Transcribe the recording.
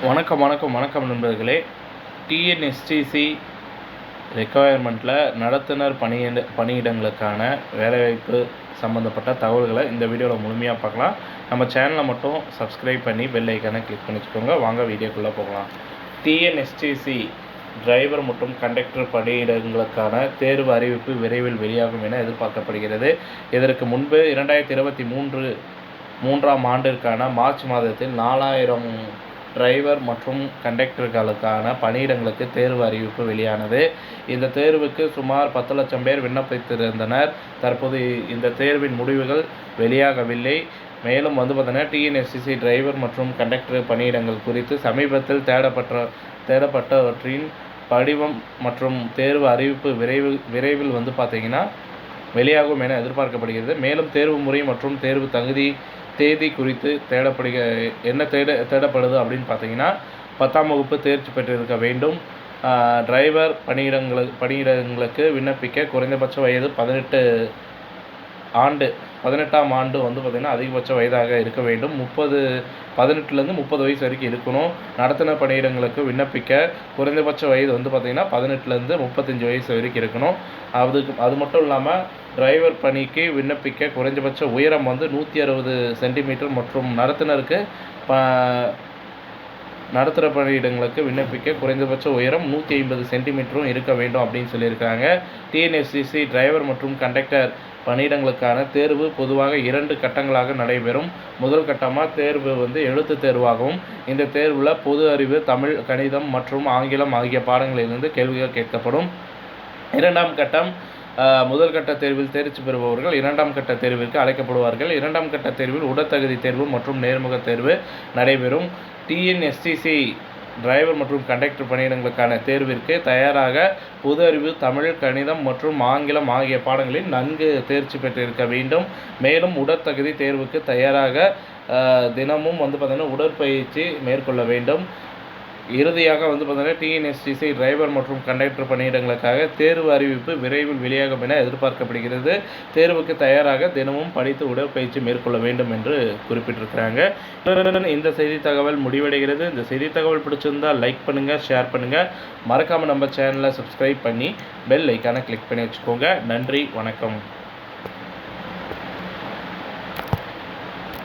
வணக்கம் நண்பர்களே. டிஎன்எஸ்டிசி ரெக்குயர்மெண்ட்டில் நடத்துனர் பணியிடங்களுக்கான வேலைவாய்ப்பு சம்மந்தப்பட்ட தகவல்களை இந்த வீடியோவில் முழுமையாக பார்க்கலாம். நம்ம சேனலை மட்டும் சப்ஸ்கிரைப் பண்ணி பெல் ஐக்கானை கிளிக் பண்ணி வச்சுக்கோங்க. வாங்க வீடியோக்குள்ளே போகலாம். டிஎன்எஸ்டிசி டிரைவர் மற்றும் கண்டக்டர் பணியிடங்களுக்கான தேர்வு அறிவிப்பு விரைவில் வெளியாகும் என எதிர்பார்க்கப்படுகிறது. இதற்கு முன்பு 2023 ஆண்டிற்கான மார்ச் மாதத்தில் 4000 டிரைவர் மற்றும் கண்டக்டர்களுக்கான பணியிடங்களுக்கு தேர்வு அறிவிப்பு வெளியானது. இந்த தேர்வுக்கு சுமார் 10 லட்சம் பேர் விண்ணப்பித்திருந்தனர். தற்போது இந்த தேர்வின் முடிவுகள் வெளியாகவில்லை. மேலும் பார்த்தீங்கன்னா டிஎன்எஸ்டிசி டிரைவர் மற்றும் கண்டக்டர் பணியிடங்கள் குறித்து சமீபத்தில் தேடப்பட்டவற்றின் படிவம் மற்றும் தேர்வு அறிவிப்பு விரைவில் பார்த்தீங்கன்னா வெளியாகும் என எதிர்பார்க்கப்படுகிறது. மேலும் தேர்வு முறை மற்றும் தேர்வு தேதி குறித்து தேடப்படுது அப்படின்னு பார்த்தீங்கன்னா 10ஆம் வகுப்பு தேர்ச்சி பெற்றிருக்க வேண்டும். டிரைவர் பணியிடங்களுக்கு விண்ணப்பிக்க குறைந்தபட்ச வயது 18ஆம் ஆண்டு பார்த்திங்கன்னா அதிகபட்ச வயதாக இருக்க வேண்டும். 18லேருந்து 30 வயசு வரைக்கும் இருக்கணும். நடத்துனர் பணியிடங்களுக்கு விண்ணப்பிக்க குறைந்தபட்ச வயது பார்த்திங்கன்னா 18லேருந்து 35 வயசு வரைக்கும் இருக்கணும். அது மட்டும் இல்லாமல் டிரைவர் பணிக்கு விண்ணப்பிக்க குறைந்தபட்ச உயரம் 160 சென்டிமீட்டர் மற்றும் நடத்துகிற பணியிடங்களுக்கு விண்ணப்பிக்க குறைந்தபட்ச உயரம் 150 சென்டிமீட்டரும் இருக்க வேண்டும் அப்படின்னு சொல்லியிருக்காங்க. டிஎன்எஸ்டிசி டிரைவர் மற்றும் கண்டக்டர் பணியிடங்களுக்கான தேர்வு பொதுவாக 2 கட்டங்களாக நடைபெறும். முதல் கட்டமாக தேர்வு எழுத்து தேர்வாகவும், இந்த தேர்வில் பொது அறிவு, தமிழ், கணிதம் மற்றும் ஆங்கிலம் ஆகிய பாடங்களிலிருந்து கேள்விகள் கேட்கப்படும். இரண்டாம் கட்டம் முதல் கட்ட தேர்வில் தேர்ச்சி பெறுபவர்கள் 2ஆம் கட்ட தேர்விற்கு அழைக்கப்படுவார்கள். 2ஆம் கட்ட தேர்வில் உடற்தகுதி தேர்வு மற்றும் நேர்முக தேர்வு நடைபெறும். டிஎன்எஸ்டிசி டிரைவர் மற்றும் கண்டக்டர் பணியிடங்களுக்கான தேர்விற்கு தயாராக பொது அறிவு, தமிழ், கணிதம் மற்றும் ஆங்கிலம் ஆகிய பாடங்களில் நன்கு தேர்ச்சி பெற்றிருக்க வேண்டும். மேலும் உடற்தகுதி தேர்வுக்கு தயாராக தினமும் பார்த்தீங்கன்னா உடற்பயிற்சி மேற்கொள்ள வேண்டும். இறுதியாக பார்த்தீங்கன்னா டிஎன்எஸ்டிசி டிரைவர் மற்றும் கண்டக்டர் பணியிடங்களுக்காக தேர்வு அறிவிப்பு விரைவில் வெளியாகும் என எதிர்பார்க்கப்படுகிறது. தேர்வுக்கு தயாராக தினமும் படித்து உடற்பயிற்சி மேற்கொள்ள வேண்டும் என்று குறிப்பிட்டிருக்கிறாங்க. இந்த செய்தி தகவல் முடிவடைகிறது. இந்த செய்தி தகவல் பிடிச்சிருந்தால் லைக் பண்ணுங்கள், ஷேர் பண்ணுங்கள். மறக்காமல் நம்ம சேனலை சப்ஸ்கிரைப் பண்ணி பெல் ஐக்கானை கிளிக் பண்ணி வச்சுக்கோங்க. நன்றி, வணக்கம்.